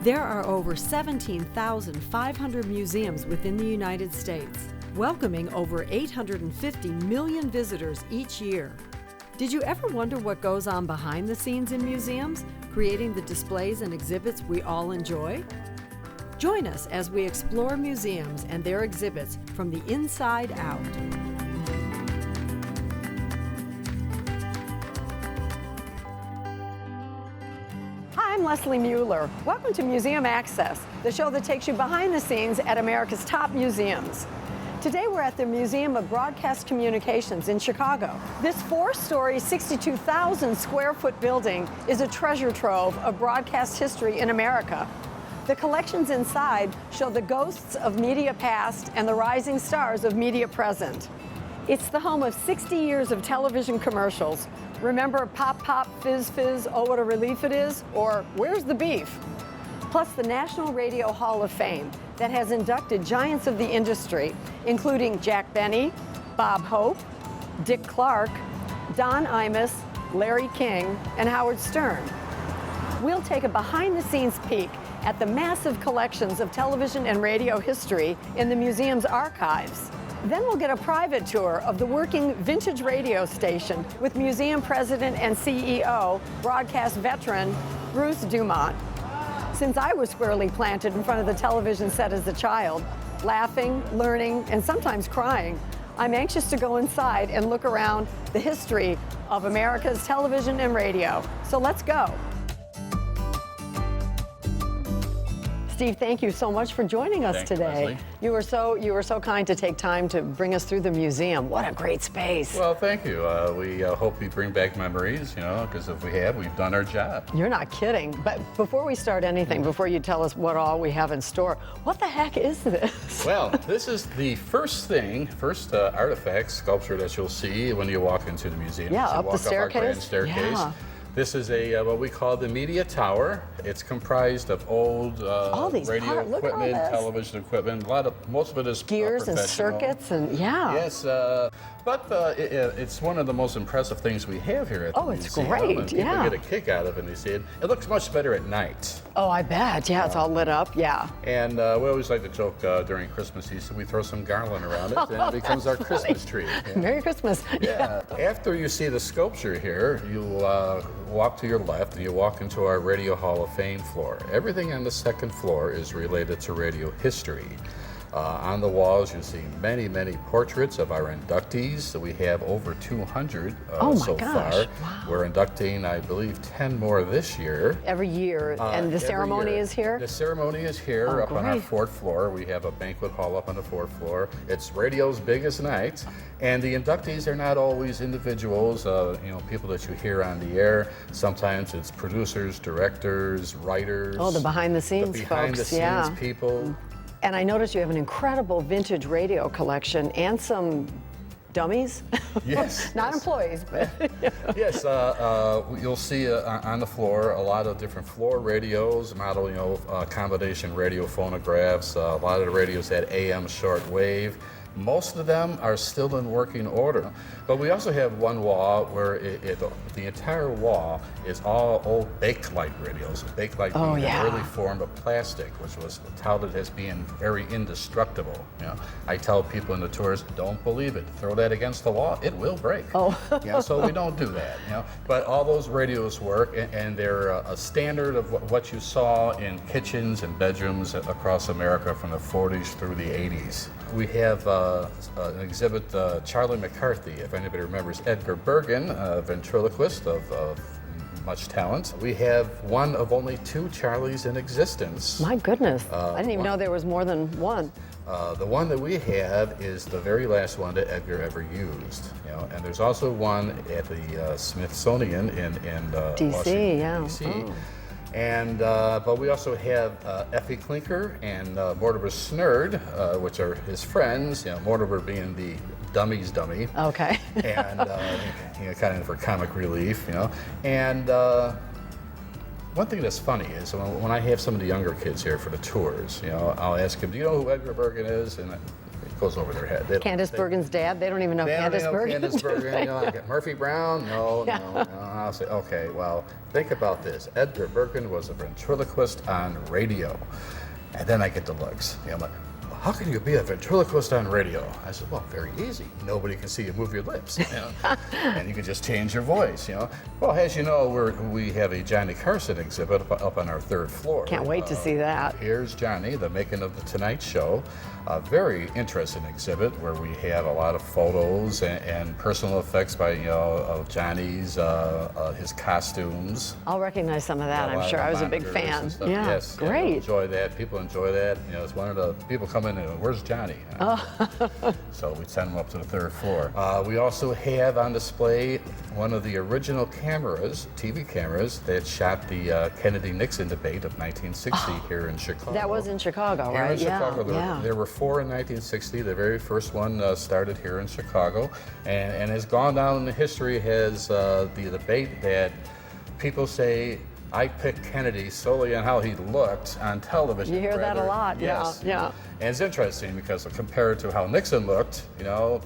There are over 17,500 museums within the United States, welcoming over 850 million visitors each year. Did you ever wonder what goes on behind the scenes in museums, creating the displays and exhibits we all enjoy? Join us as we explore museums and their exhibits from the inside out. I'm Leslie Mueller. Welcome to Museum Access, the show that takes you behind the scenes at America's top museums. Today we're at the Museum of Broadcast Communications in Chicago. This four-story, 62,000 square foot building is a treasure trove of broadcast history in America. The collections inside show the ghosts of media past and the rising stars of media present. It's the home of 60 years of television commercials. Remember Pop Pop, Fizz Fizz, Oh What a Relief It Is, or Where's the Beef? Plus the National Radio Hall of Fame that has inducted giants of the industry, including Jack Benny, Bob Hope, Dick Clark, Don Imus, Larry King, and Howard Stern. We'll take a behind-the-scenes peek at the massive collections of television and radio history in the museum's archives. Then we'll get a private tour of the working vintage radio station with museum president and CEO, broadcast veteran Bruce Dumont. Since I was squarely planted in front of the television set as a child, laughing, learning, and sometimes crying, I'm anxious to go inside and look around the history of America's television and radio. So let's go. Steve, thank you so much for joining us today. You were so kind to take time to bring us through the museum. What a great space. Well, thank you. We hope we bring back memories, because if we have, we've done our job. You're not kidding. But before we start anything, before you tell us what all we have in store, what the heck is this? Well, this is the first artifact, sculpture that you'll see when you walk into the museum. Yeah, so up the staircase. Up our grand staircase. Yeah. This is what we call the media tower. It's comprised of old radio equipment, television equipment. Most of it is gears and circuits and Yes, but it's one of the most impressive things we have here at the museum. It's great. And people get a kick out of it when they see it. It looks much better at night. Oh, I bet. Yeah, it's all lit up. Yeah. And we always like to joke during Christmas season, we throw some garland around it, and it becomes our Christmas tree. Yeah. Merry Christmas. Yeah. After you see the sculpture here, you'll walk to your left and you walk into our Radio Hall of Fame floor. Everything on the second floor is related to radio history. On the walls, you'll see many, many portraits of our inductees. So we have over 200 so far. Wow. We're inducting, I believe, 10 more this year. Every year. And the ceremony is here? The ceremony is here up on our fourth floor. We have a banquet hall up on the fourth floor. It's radio's biggest night. And the inductees are not always individuals, people that you hear on the air. Sometimes it's producers, directors, writers. Oh, the behind-the-scenes folks. Behind-the-scenes people. And I noticed you have an incredible vintage radio collection and some dummies. Yes. Not employees, but. Yes, you'll see on the floor a lot of different floor radios, model, combination radio phonographs. A lot of the radios had AM shortwave. Most of them are still in working order. But we also have one wall where the entire wall is all old Bakelite radios. Bakelite being an early form of plastic, which was touted as being very indestructible. I tell people in the tours, don't believe it. Throw that against the wall, it will break. So we don't do that. But all those radios work, and they're a standard of what you saw in kitchens and bedrooms across America from the 40s through the 80s. We have an exhibit, Charlie McCarthy, if anybody remembers Edgar Bergen, a ventriloquist of much talent. We have one of only two Charlies in existence. My goodness, I didn't even know there was more than one. The one that we have is the very last one that Edgar ever used. And there's also one at the Smithsonian in DC, Washington, DC. Oh. And but we also have Effie Clinker and Mortimer Snerd, which are his friends. Mortimer being the dummy's dummy. Okay. And kind of for comic relief. And one thing that's funny is when I have some of the younger kids here for the tours, I'll ask them, "Do you know who Edgar Bergen is?" And of goes over their head. Candace Bergen's dad, they don't even know Candace Bergen. Candace Bergen, you know, like Murphy Brown? No. I'll say, okay, well, think about this. Edgar Bergen was a ventriloquist on radio. And then I get the looks. You know, I'm like, how can you be a ventriloquist on radio? I said, well, very easy. Nobody can see you move your lips, you know? And you can just change your voice, you know? Well, as you know, we have a Johnny Carson exhibit up on our 3rd floor. Can't wait to see that. Here's Johnny, the making of the Tonight Show. A very interesting exhibit where we have a lot of photos and personal effects by, you know, of Johnny's, his costumes. I'll recognize some of that, I'm sure. I was a big fan. Yeah, yes, great. Yeah, enjoy that. People enjoy that. You know, it's one of the people come in and, where's Johnny? So we send him up to the 3rd floor. We also have on display one of the original cameras, TV cameras, that shot the Kennedy-Nixon debate of 1960 here in Chicago. That was in Chicago, here right? In Chicago. Yeah. There were 4 in 1960. The very first one started here in Chicago and has gone down in the history as the debate that people say I picked Kennedy solely on how he looked on television. You hear that a lot, yes. yeah. And it's interesting because compared to how Nixon looked, you know,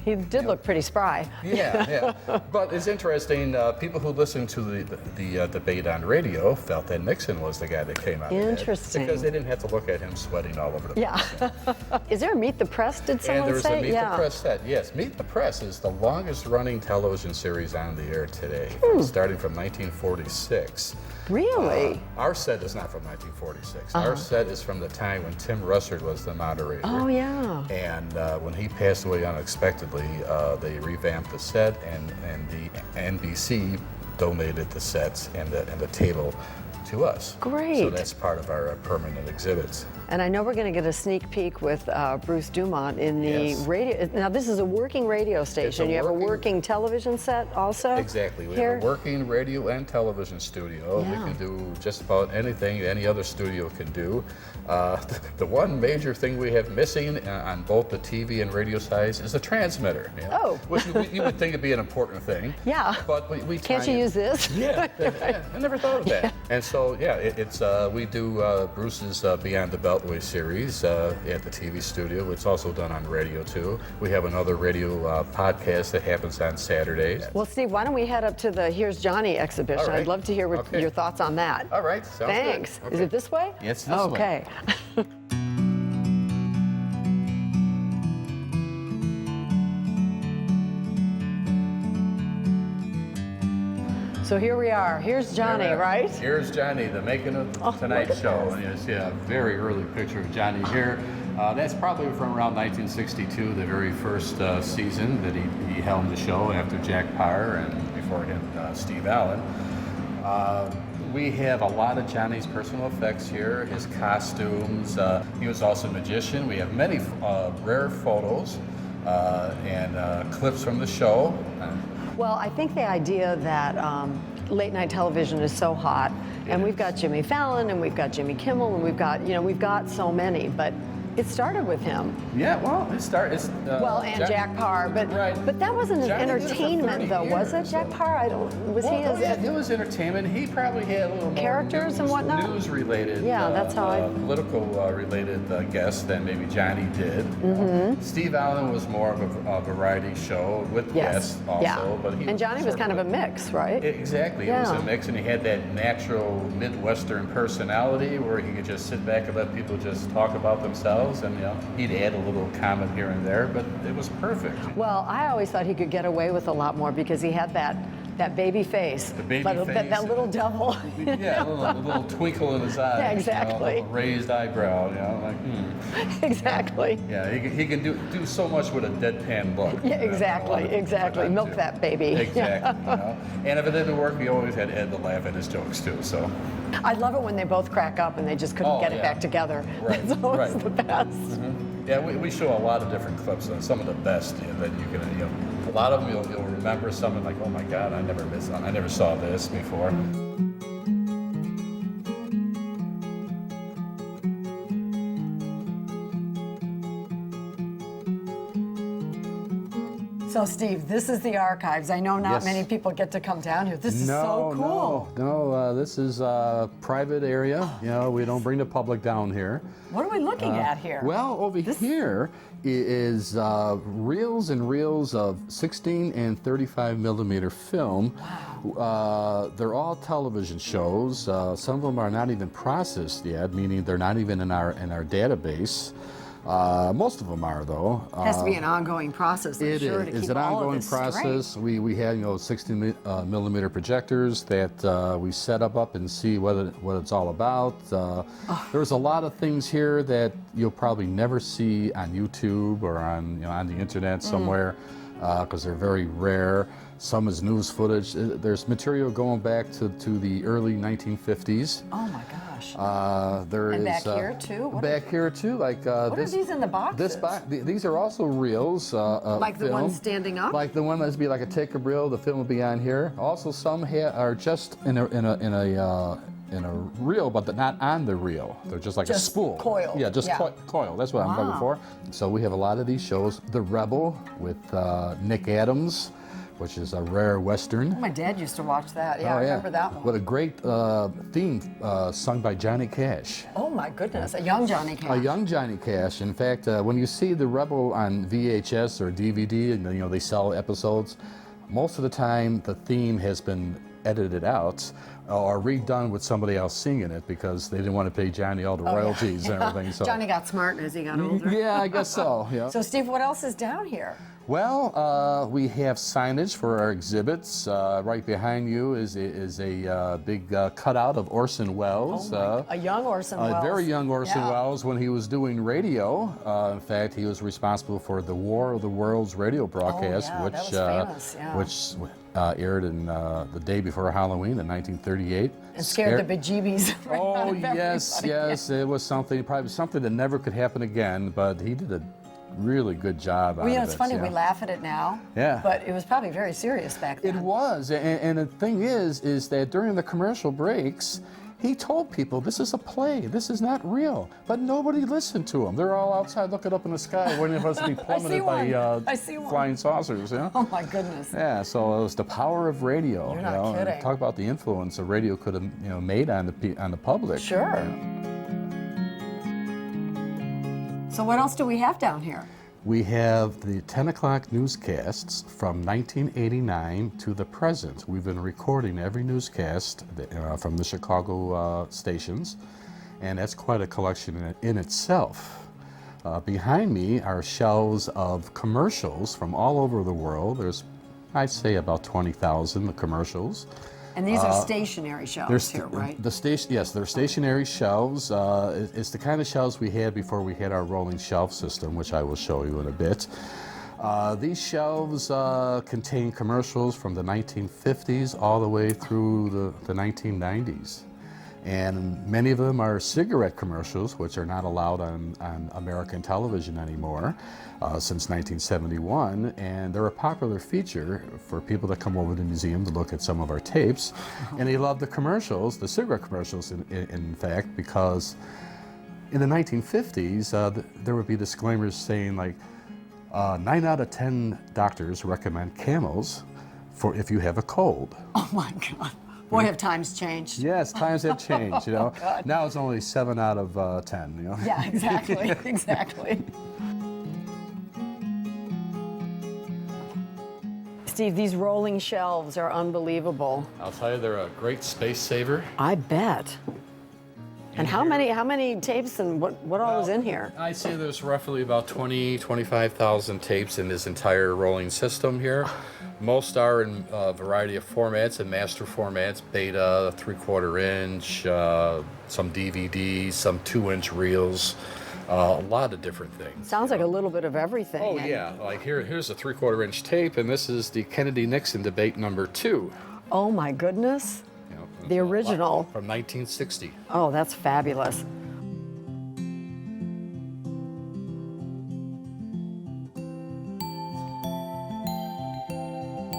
he did look pretty spry. Yeah. But it's interesting, people who listened to the debate on radio felt that Nixon was the guy that came out ahead. Interesting. Because they didn't have to look at him sweating all over the place. Yeah. Is there a Meet the Press, did someone And say? there's a Meet the Press set. Yes, Meet the Press is the longest running television series on the air today, starting from 1946. Really? Our set is not from 1946. Our set is from the time when Tim Russert was the moderator. Oh, yeah. And when he passed away unexpectedly, they revamped the set, and the NBC donated the sets and the table to us. Great. So that's part of our permanent exhibits. And I know we're going to get a sneak peek with Bruce Dumont in the Yes. radio. Now, this is a working radio station. You have a working television set also? Exactly. We here? have a working radio and television studio. Yeah. We can do just about anything any other studio can do. The one major thing we have missing on both the TV and radio sides is a transmitter. You know? Oh. Which you would think would be an important thing. Yeah. But we Can't tie you it- use this? Yeah, I never thought of that. And so, it's we do Bruce's Beyond the Beltway series at the TV studio. It's also done on radio too. We have another radio podcast that happens on Saturdays. Well, Steve, why don't we head up to the Here's Johnny exhibition? All right. I'd love to hear Okay. your thoughts on that. All right, sounds good. Thanks. Okay. Is it this way? It's this way. Okay. So here we are. Here's Johnny, right? Here's Johnny, the making of the Tonight Show. And you see a very early picture of Johnny here. That's probably from around 1962, the very first season that he helmed the show after Jack Parr and before him Steve Allen. We have a lot of Johnny's personal effects here, his costumes. He was also a magician. We have many rare photos and clips from the show. Well, I think the idea that late night television is so hot, and we've got Jimmy Fallon, and we've got Jimmy Kimmel, and we've got so many, but it started with him. Yeah, well, it started. Well, and Jack Parr, but that wasn't as Johnny did it for entertainment, 30 though, was it? years, Jack so. Parr, was he as it was entertainment. He probably had a little more characters and whatnot? News-related, Yeah, that's how political-related guests than maybe Johnny did. Steve Allen was more of a variety show with guests also. Yeah. But he And Johnny was kind of a mix, right? Exactly. It was a mix, and he had that natural Midwestern personality where he could just sit back and let people just talk about themselves, and he'd add a little comment here and there, but it was perfect. Well, I always thought he could get away with a lot more because he had that baby face. The baby but face. That little devil. Yeah, a little twinkle in his eye. Yeah, exactly. A little raised eyebrow, like, Exactly. Yeah, he can do so much with a deadpan look. Yeah, exactly. Milk that baby. Exactly. And if it didn't work, we always had Ed to laugh at his jokes too. So. I love it when they both crack up and they just couldn't get it back together. Right. That's always the best. Mm-hmm. Yeah, we show a lot of different clips, and some of the best that you can, a lot of them you'll remember something like, oh my God, I never saw this before. So Steve, this is the archives. I know not Yes. many people get to come down here. This is so cool. No, this is a private area. You know, we don't bring the public down here. What are we looking at here? Well, over here is reels and reels of 16 and 35 millimeter film. Wow. They're all television shows. Some of them are not even processed yet, meaning they're not even in our database. Most of them are, though. It has to be an ongoing process, I'm sure, to It's keep an all of ongoing this process. straight. We had 16 millimeter projectors that we set up and see what it's all about. There's a lot of things here that you'll probably never see on YouTube or on the internet somewhere because they're very rare. Some is news footage. There's material going back to the early 1950s. Oh my gosh. There And is back here too? Back here too, like What this. are these in the boxes? These are also reels. Like the film. one standing up? Like the one that's be like a take-a reel. The film will be on here. Also, some are just in a reel, but they're not on the reel. They're just like a Just spool. coil. Yeah, just Yeah. coil. That's what I'm looking Wow. for. So we have a lot of these shows. The Rebel with Nick Adams, which is a rare Western. My dad used to watch that. Yeah, Oh, I remember that one. What a great theme sung by Johnny Cash. Oh my goodness, a young Johnny Cash. A young Johnny Cash. In fact, when you see The Rebel on VHS or DVD, and they sell episodes, most of the time the theme has been edited out or redone with somebody else singing it because they didn't want to pay Johnny all the royalties and everything. So Johnny got smart as he got older. yeah, I guess so. Yeah. So Steve, what else is down here? Well, we have signage for our exhibits. Right behind you is a big cutout of Orson Welles. A young Orson Welles. A very young Orson Yeah. Welles when he was doing radio. In fact, he was responsible for the War of the Worlds radio broadcast, yeah, which that was famous, yeah. aired in the day before Halloween in 1938. And scared the bejeebies right out Oh of yes, everybody. yes, it was probably something that never could happen again. But he did a really good job. Well, out of it's it, funny, yeah. we laugh at it now. Yeah. But it was probably very serious back then. It was, and the thing is that during the commercial breaks, he told people this is a play, this is not real, but nobody listened to him. They're all outside looking up in the sky, waiting for us to be plummeted by I see one. flying saucers. Yeah. Oh my goodness. Yeah, so it was the power of radio. You're not and kidding. talk about the influence that radio could have made on the public. Sure. So what else do we have down here? We have the 10 o'clock newscasts from 1989 to the present. We've been recording every newscast from the Chicago stations, and that's quite a collection in itself. Behind me are shelves of commercials from all over the world. There's, I'd say, about 20,000 commercials. And these are stationary shelves here, right? Yes, they're stationary shelves. It's the kind of shelves we had before we had our rolling shelf system, which I will show you in a bit. These shelves contain commercials from the 1950s all the way through the 1990s. And many of them are cigarette commercials, which are not allowed on American television anymore since 1971. And they're a popular feature for people that come over to the museum to look at some of our tapes. And they love the commercials, the cigarette commercials, in fact, because in the 1950s, there would be disclaimers saying like, 9 out of 10 doctors recommend Camels for if you have a cold. Oh my God. Boy, have times changed. Yes, times have changed, God. Now it's only 7 out of 10, Yeah, exactly, exactly. Steve, these rolling shelves are unbelievable. I'll tell you, they're a great space saver. I bet. And how many tapes and what all is in here? I'd say there's roughly about 25,000 tapes in this entire rolling system here. Most are in a variety of formats and master formats, beta, 3/4 inch, some DVD, some 2-inch reels, a lot of different things. Sounds like a little bit of everything. Oh And- yeah, like here's a 3/4 inch tape, and this is the Kennedy-Nixon debate number 2. Oh my goodness. You know, The original. from 1960. Oh, that's fabulous.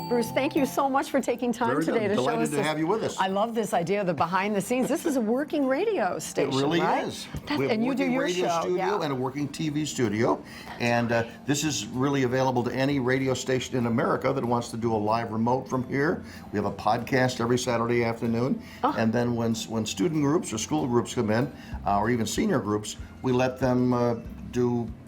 Bruce, thank you so much for taking time Very today good. to show Delighted us to this. have you with us. I love this idea of the behind the scenes. This is a working radio station, It really right? is. That, we have and a you do working your radio show, studio yeah. and a working TV studio. And this is really available to any radio station in America that wants to do a live remote from here. We have a podcast every Saturday afternoon. And then when student groups or school groups come in, or even senior groups, we let them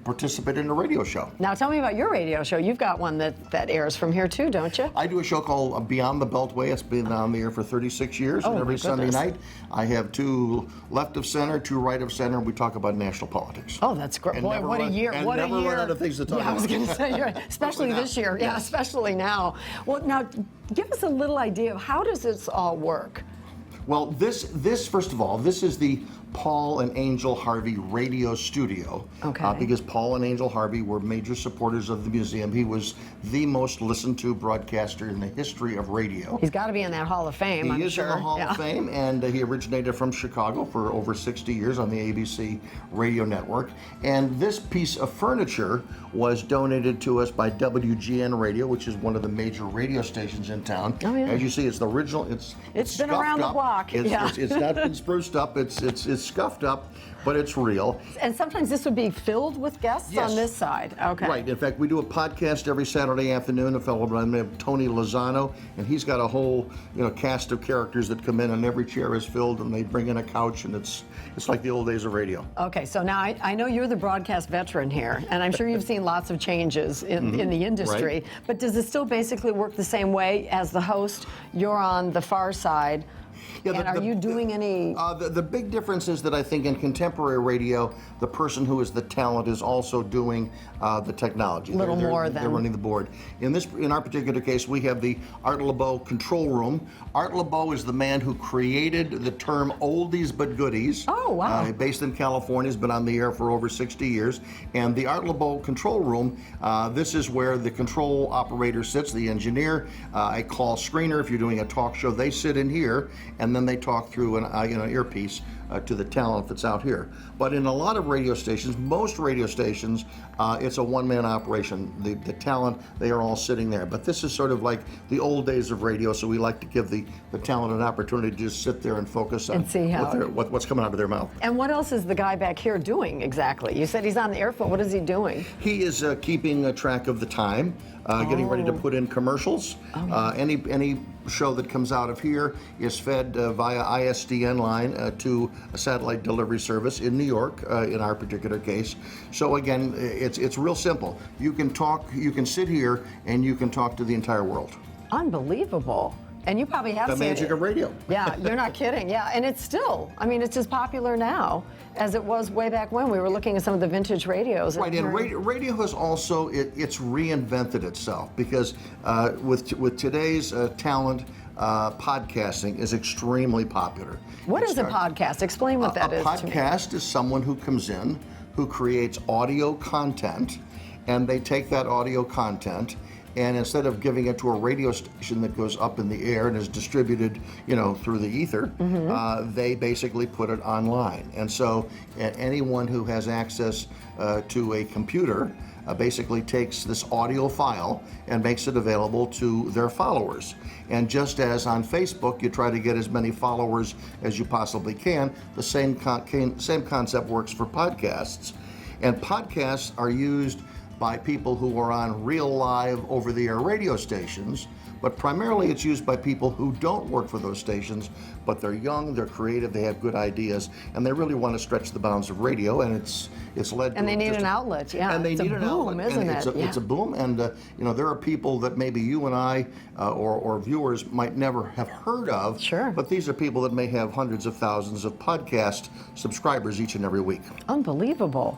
participate in a radio show. Now tell me about your radio show. You've got one that airs from here too, don't you? I do a show called Beyond the Beltway. It's been on the air for 36 years, and every Sunday night I have 2 left of center, 2 right of center, and we talk about national politics. Oh, that's great. And Boy, never what a run- year. and What a never year. run out of things to talk Yeah, I was about. going to say, you're right. Especially this year. Yeah, Yes. especially now. Well, now, give us a little idea of how does this all work? Well, this first of all, this is the Paul and Angel Harvey radio studio. Okay. Because Paul and Angel Harvey were major supporters of the museum. He was the most listened to broadcaster in the history of radio. He's got to be in that Hall of Fame, He I'm is sure. in the Hall Yeah. of Fame, and he originated from Chicago for over 60 years on the ABC radio network. And this piece of furniture was donated to us by WGN Radio, which is one of the major radio stations in town. Oh, yeah. As you see, it's the original. It's been scuffed around the up. block, It's, yeah. it's not been spruced up. It's scuffed up, but it's real. And sometimes this would be filled with guests Yes. on this side. Okay. Right. In fact, we do a podcast every Saturday afternoon. A fellow by the name of Tony Lozano, and he's got a whole cast of characters that come in, and every chair is filled, and they bring in a couch, and it's like the old days of radio. Okay, so now I know you're the broadcast veteran here, and I'm sure you've seen lots of changes in the industry. Right. But does it still basically work the same way as the host? You're on the far side. Yeah, and are you doing any? The big difference is that I think in contemporary radio, the person who is the talent is also doing the technology. Little more They're than- running the board. In our particular case, we have the Art LeBeau control room. Art LeBeau is the man who created the term oldies but goodies. Oh, wow. Based in California, has been on the air for over 60 years. And the Art LeBeau control room, this is where the control operator sits, the engineer, a call screener. If you're doing a talk show, they sit in here, and then they talk through an earpiece to the talent that's out here. But in a lot of radio stations, most radio stations, it's a one-man operation. The talent, they are all sitting there. But this is sort of like the old days of radio, so we like to give the talent an opportunity to just sit there and focus on And see how what's coming out of their mouth. And what else is the guy back here doing exactly? You said he's on the airphone. What is he doing? He is keeping a track of the time, getting ready to put in commercials. Any show that comes out of here is fed via ISDN line to a satellite delivery service in New York, in our particular case. So again, it's real simple. You can sit here and you can talk to the entire world. Unbelievable. And you probably have The seen magic it. of radio. Yeah, you're not kidding. Yeah, and it's still, it's as popular now as it was way back when. We were looking at some of the vintage radios. Right, and radio has also, it's reinvented itself because with today's talent, podcasting is extremely popular. What is a podcast? Explain what that is A to me. podcast is someone who comes in, who creates audio content, and they take that audio content, and instead of giving it to a radio station that goes up in the air and is distributed, through the ether, they basically put it online. And so anyone who has access to a computer basically takes this audio file and makes it available to their followers. And just as on Facebook, you try to get as many followers as you possibly can, the same concept works for podcasts. And podcasts are used by people who are on real live over-the-air radio stations, but primarily it's used by people who don't work for those stations, but they're young, they're creative, they have good ideas, and they really want to stretch the bounds of radio, and it's led to... And they need an outlet, yeah. And they It's need a an boom, outlet. isn't And it? it's a boom, and there are people that maybe you and I or viewers might never have heard of. Sure. But these are people that may have hundreds of thousands of podcast subscribers each and every week. Unbelievable.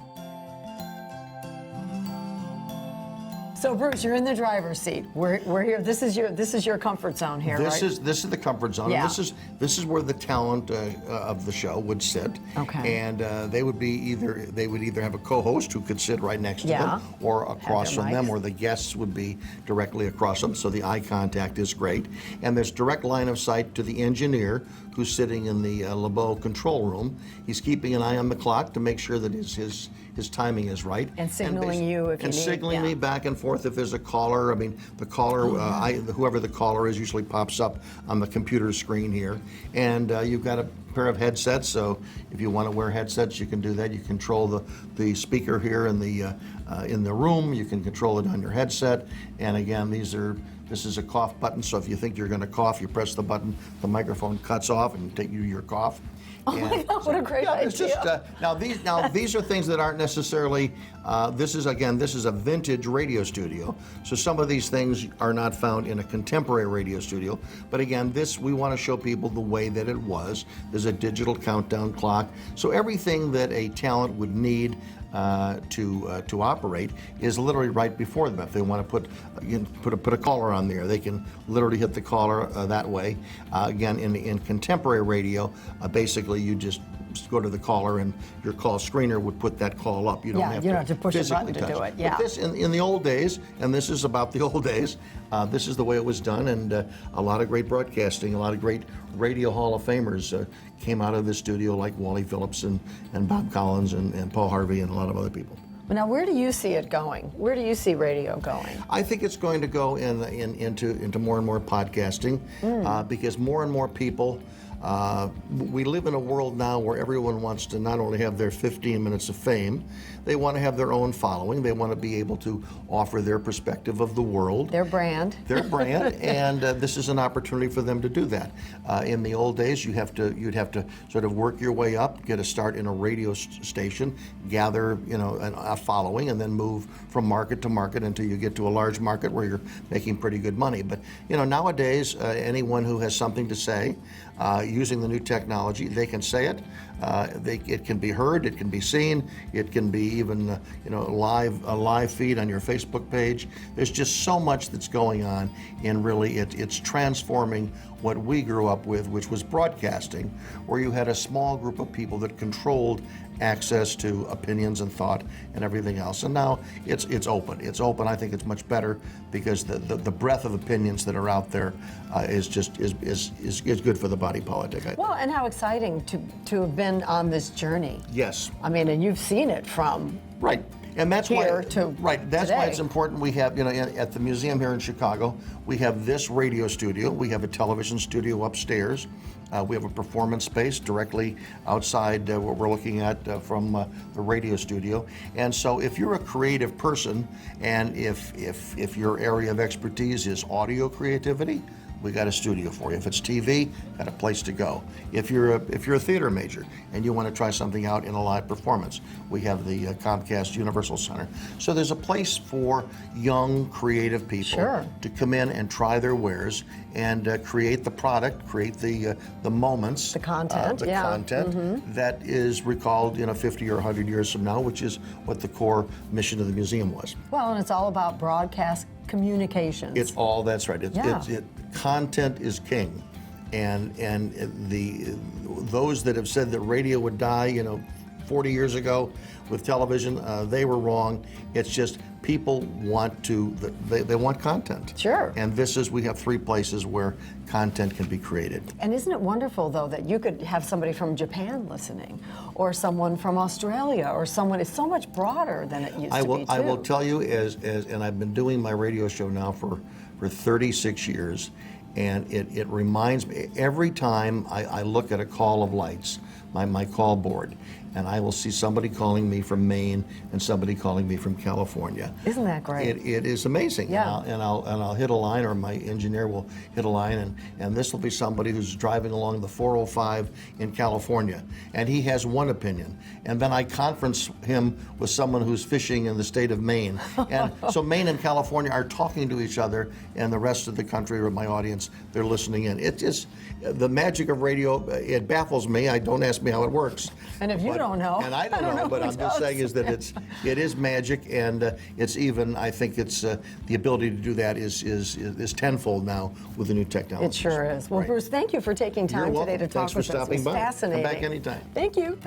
So Bruce, you're in the driver's seat. We're here. This is your comfort zone here, This right? is the comfort zone. Yeah. And this is where the talent of the show would sit. Okay. And they would either have a co-host who could sit right next to Yeah. them, or across their from them, mics. or the guests would be directly across them. So the eye contact is great. And there's direct line of sight to the engineer who's sitting in the LeBeau control room. He's keeping an eye on the clock to make sure that his timing is right. And signaling you if you and need, signaling yeah. me back and forth forth if there's a caller. I mean, the caller, whoever the caller is, usually pops up on the computer screen here. And you've got a pair of headsets, so if you want to wear headsets, you can do that. You control the speaker here in the room. You can control it on your headset. And again, this is a cough button, so if you think you're going to cough, you press the button, the microphone cuts off and take you your cough. Oh my God, what a great idea. It's just, now these are things that aren't necessarily, this is a vintage radio studio, so some of these things are not found in a contemporary radio studio, but again, we want to show people the way that it was. There's a digital countdown clock, so everything that a talent would need to operate is literally right before them. If they want to put a caller on there, they can literally hit the caller that way. Again, in contemporary radio, basically you just go to the caller and your call screener would put that call up. You don't have to push a button to do it. Yeah. But this, in the old days, and this is about the old days, this is the way it was done, and a lot of great broadcasting, a lot of great radio Hall of Famers came out of this studio, like Wally Phillips and Bob Collins and Paul Harvey and a lot of other people. Well, now, where do you see it going? Where do you see radio going? I think it's going to go into more and more podcasting because more and more people. We live in a world now where everyone wants to not only have their 15 minutes of fame, they want to have their own following. They want to be able to offer their perspective of the world. Their brand. And this is an opportunity for them to do that. In the old days, you'd have to sort of work your way up, get a start in a radio station, gather a following, and then move from market to market until you get to a large market where you're making pretty good money. But nowadays, anyone who has something to say, using the new technology, they can say it. It can be heard, it can be seen, it can be even a live feed on your Facebook page. There's just so much that's going on, and really it's transforming what we grew up with, which was broadcasting, where you had a small group of people that controlled access to opinions and thought and everything else. And now it's open. It's open. I think it's much better because the breadth of opinions that are out there is good for the body politic. Well, and how exciting to have been on this journey. Yes. I mean, and you've seen it from right. And that's here to right. That's today. why it's important. We have, at the museum here in Chicago, we have this radio studio. We have a television studio upstairs. We have a performance space directly outside what we're looking at from the radio studio. And so, if you're a creative person, and if your area of expertise is audio creativity, we got a studio for you. If it's TV, got a place to go. If you're a theater major and you want to try something out in a live performance, we have the Comcast Universal Center. So there's a place for young, creative people to come in and try their wares and create the product, create the moments, the content, that is recalled 50 or 100 years from now, which is what the core mission of the museum was. Well, and it's all about broadcast communications. That's right. Content is king, and those that have said that radio would die, 40 years ago with television, they were wrong. It's just people want they want content. Sure. And we have 3 places where content can be created. And isn't it wonderful, though, that you could have somebody from Japan listening, or someone from Australia, or someone, it's so much broader than it used to be, too. I will tell you, and I've been doing my radio show now for 36 years, and it reminds me, every time I look at a call of lights, my call board, and I will see somebody calling me from Maine and somebody calling me from California. Isn't that great? It is amazing. Yeah. And I'll hit a line, or my engineer will hit a line, and this will be somebody who's driving along the 405 in California, and he has one opinion, and then I conference him with someone who's fishing in the state of Maine, and so Maine and California are talking to each other, and the rest of the country, or my audience, they're listening in. It is the magic of radio. It baffles me. Don't ask me how it works. And if you don't know, and I don't know, but I'm just saying is that it is magic, and it's even, I think it's the ability to do that is tenfold now with the new technology. It sure is. Well, Bruce, thank you for taking time today to talk with us. Thanks for stopping by. Fascinating. Come back anytime. Thank you.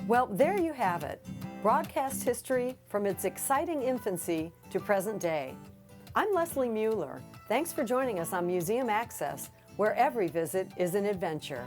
Well, there you have it. Broadcast history from its exciting infancy to present day. I'm Leslie Mueller. Thanks for joining us on Museum Access, where every visit is an adventure.